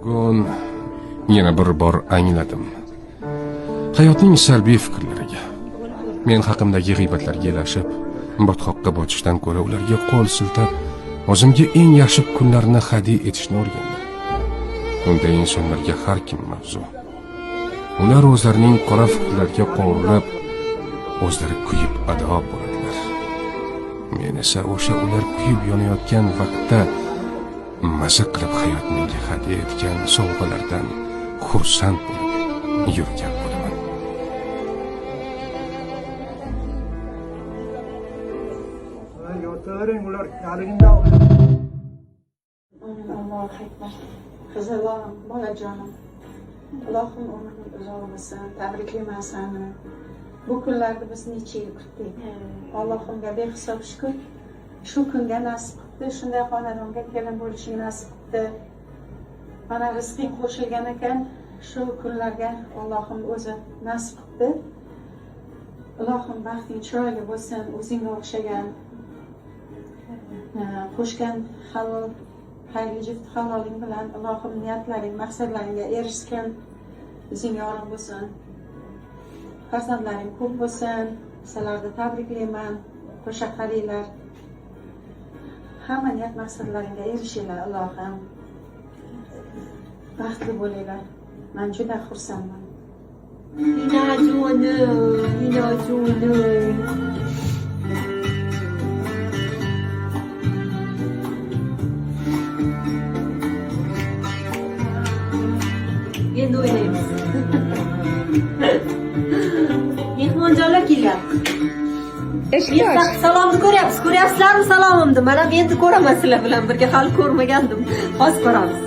Bugun yana bir bor angladim hayotning salbiy fikrlariga. Men haqimdagi g'iybatlarga ilashib, botqoqqa botishdan ko'ra ularga qo'l siltab, o'zimga eng yaxshi kunlarni hadya etishni o'rgandim. Unda insonlarga har kim mavzu. Ular o'zlarining qora fikrlariga qo'ng'irlab, o'zlari kuyib ado bo'ladilar. Men esa o'sha ular kuyib yonayotgan vaqtda maza qilib hayot menga hadya etgan sovg'alardan xursand bo'lib yurgan bo'laman. Allohu akbar. Qiziloq, bolajonim. Allohim umrini uzoq bo'lsin. Tabriklayman seni. Bu kunlarni biz necha yil kutdik. Allohimga behisob shukr. Shu kunga nasib qildi, shunday xonadonga kelin bo'lishing nasib qildi. Mana rizqing qo'shilgan ekan, shu kunlarga Allohim o'zi nasib qildi. Allohim baxting chiroyli bo'lsin, o'zingga o'xshagan qo'shgan halol xayrli juft haloling bilan Allohim niyatlaring, maqsadlaringga erishgan o'zing yoring bo'lsin. Farzandlaring ko'p bo'lsin. Sizlarni tabriklayman. Qo'sha qaranglar. Hamma niyat maqsadlaringga erishinglar, Allohim. Baxtli bo'linglar. Men juda xursandman. Inajonim. Endi o'ynaymiz. Mehmonjonlar kelyapti. Salomni ko'ryapsizlarmi salomimni? Mana endi ko'raman sizlar bilan birga, hali ko'rmagandim. Hozir ko'ramiz.